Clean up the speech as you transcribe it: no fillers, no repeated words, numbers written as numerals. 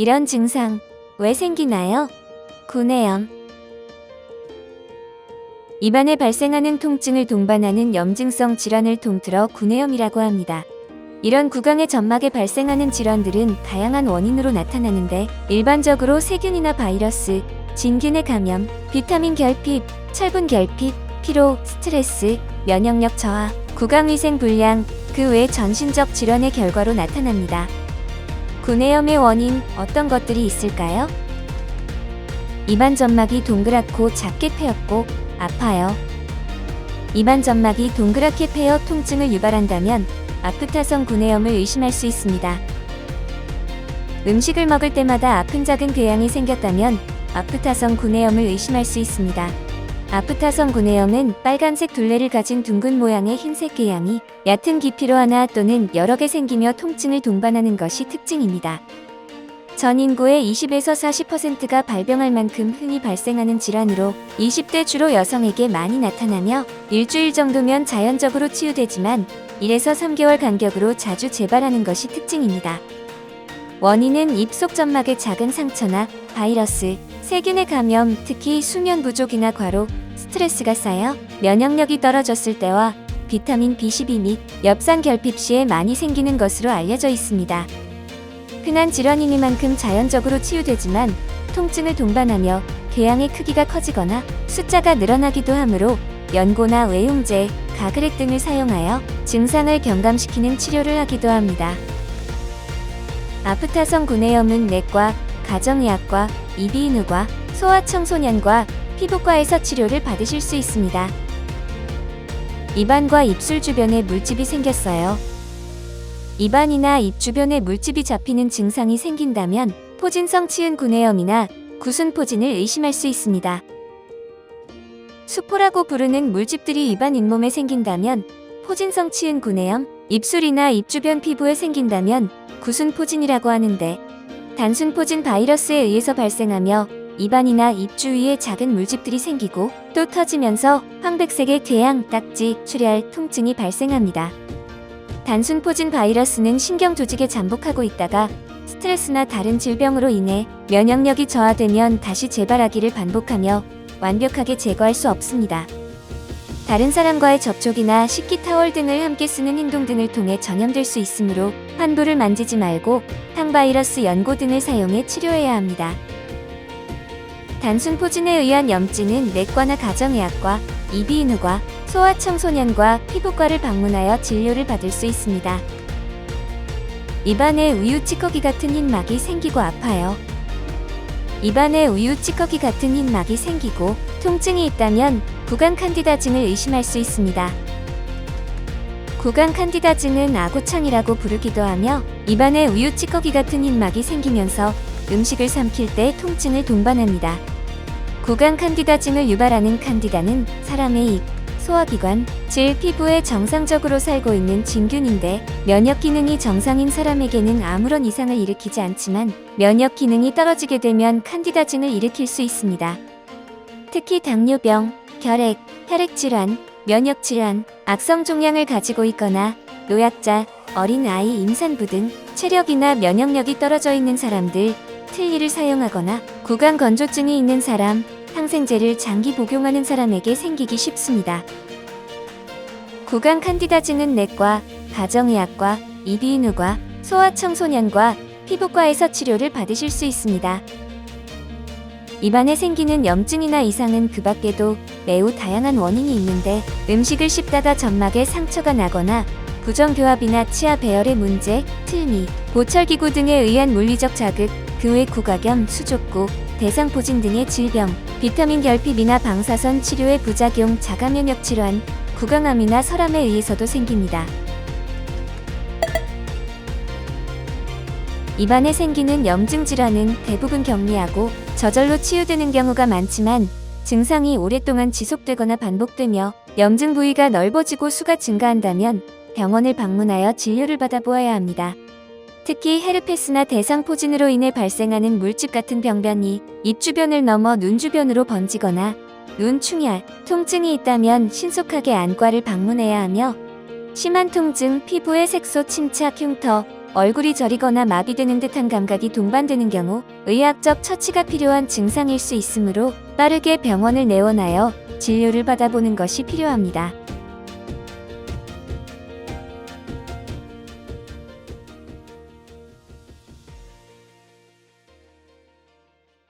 이런 증상 왜 생기나요? 구내염. 입안에 발생하는 통증을 동반하는 염증성 질환을 통틀어 구내염이라고 합니다. 이런 구강의 점막에 발생하는 질환들은 다양한 원인으로 나타나는데 일반적으로 세균이나 바이러스, 진균의 감염, 비타민 결핍, 철분 결핍, 피로, 스트레스, 면역력 저하, 구강위생 불량, 그 외 전신적 질환의 결과로 나타납니다. 구내염의 원인 어떤 것들이 있을까요? 입안 점막이 동그랗고 작게 패였고 아파요. 입안 점막이 동그랗게 패여 통증을 유발한다면 아프타성 구내염을 의심할 수 있습니다. 음식을 먹을 때마다 아픈 작은 궤양이 생겼다면 아프타성 구내염을 의심할 수 있습니다. 아프타성 구내염은 빨간색 둘레를 가진 둥근 모양의 흰색 궤양이 얕은 깊이로 하나 또는 여러 개 생기며 통증을 동반하는 것이 특징입니다. 전 인구의 20에서 40%가 발병할 만큼 흔히 발생하는 질환으로 20대 주로 여성에게 많이 나타나며 일주일 정도면 자연적으로 치유되지만 1에서 3개월 간격으로 자주 재발하는 것이 특징입니다. 원인은 입 속 점막의 작은 상처나 바이러스, 세균의 감염, 특히 수면 부족이나 과로, 스트레스가 쌓여 면역력이 떨어졌을 때와 비타민 B12 및 엽산 결핍 시에 많이 생기는 것으로 알려져 있습니다. 흔한 질환이니만큼 자연적으로 치유되지만 통증을 동반하며 궤양의 크기가 커지거나 숫자가 늘어나기도 하므로 연고나 외용제, 가그렉 등을 사용하여 증상을 경감시키는 치료를 하기도 합니다. 아프타성 구내염은 내과, 가정의학과, 이비인후과, 소아청소년과, 피부과에서 치료를 받으실 수 있습니다. 입안과 입술 주변에 물집이 생겼어요. 입안이나 입 주변에 물집이 잡히는 증상이 생긴다면 포진성 치은 구내염이나 구순포진을 의심할 수 있습니다. 수포라고 부르는 물집들이 입안 잇몸에 생긴다면 포진성 치은 구내염, 입술이나 입 주변 피부에 생긴다면 구순포진이라고 하는데 단순포진 바이러스에 의해서 발생하며 입안이나 입 주위에 작은 물집들이 생기고 또 터지면서 황백색의 궤양, 딱지, 출혈, 통증이 발생합니다. 단순포진 바이러스는 신경 조직에 잠복하고 있다가 스트레스나 다른 질병으로 인해 면역력이 저하되면 다시 재발하기를 반복하며 완벽하게 제거할 수 없습니다. 다른 사람과의 접촉이나 식기 타월 등을 함께 쓰는 행동 등을 통해 전염될 수 있으므로 환부를 만지지 말고 항바이러스 연고 등을 사용해 치료해야 합니다. 단순포진에 의한 염증은 내과나 가정의학과, 이비인후과, 소아청소년과 피부과를 방문하여 진료를 받을 수 있습니다. 입안에 우유 찌꺼기 같은 흰 막이 생기고 아파요. 입안에 우유 찌꺼기 같은 흰 막이 생기고 통증이 있다면 구강 칸디다증을 의심할 수 있습니다. 구강 칸디다증은 아구창이라고 부르기도 하며 입안에 우유 찌꺼기 같은 흰 막이 생기면서 음식을 삼킬 때 통증을 동반합니다. 구강 칸디다증을 유발하는 칸디다는 사람의 입, 소화기관, 질, 피부에 정상적으로 살고 있는 진균인데 면역 기능이 정상인 사람에게는 아무런 이상을 일으키지 않지만 면역 기능이 떨어지게 되면 칸디다증을 일으킬 수 있습니다. 특히 당뇨병, 결핵, 혈액질환, 면역질환, 악성 종양을 가지고 있거나 노약자, 어린아이, 임산부 등 체력이나 면역력이 떨어져 있는 사람들, 틀니를 사용하거나 구강 건조증이 있는 사람, 항생제를 장기 복용하는 사람에게 생기기 쉽습니다. 구강 칸디다증은 내과, 가정의학과, 이비인후과, 소아청소년과, 피부과에서 치료를 받으실 수 있습니다. 입안에 생기는 염증이나 이상은 그 밖에도 매우 다양한 원인이 있는데 음식을 씹다가 점막에 상처가 나거나 부정교합이나 치아 배열의 문제, 틀니, 보철기구 등에 의한 물리적 자극, 그 외 구각염, 수족구, 대상포진 등의 질병, 비타민 결핍이나 방사선 치료의 부작용, 자가면역 질환, 구강암이나 설암에 의해서도 생깁니다. 입안에 생기는 염증 질환은 대부분 경미하고 저절로 치유되는 경우가 많지만 증상이 오랫동안 지속되거나 반복되며 염증 부위가 넓어지고 수가 증가한다면 병원을 방문하여 진료를 받아보아야 합니다. 특히 헤르페스나 대상포진으로 인해 발생하는 물집 같은 병변이 입 주변을 넘어 눈 주변으로 번지거나 눈 충혈, 통증이 있다면 신속하게 안과를 방문해야 하며 심한 통증, 피부의 색소 침착, 흉터, 얼굴이 저리거나 마비되는 듯한 감각이 동반되는 경우 의학적 처치가 필요한 증상일 수 있으므로 빠르게 병원을 내원하여 진료를 받아보는 것이 필요합니다.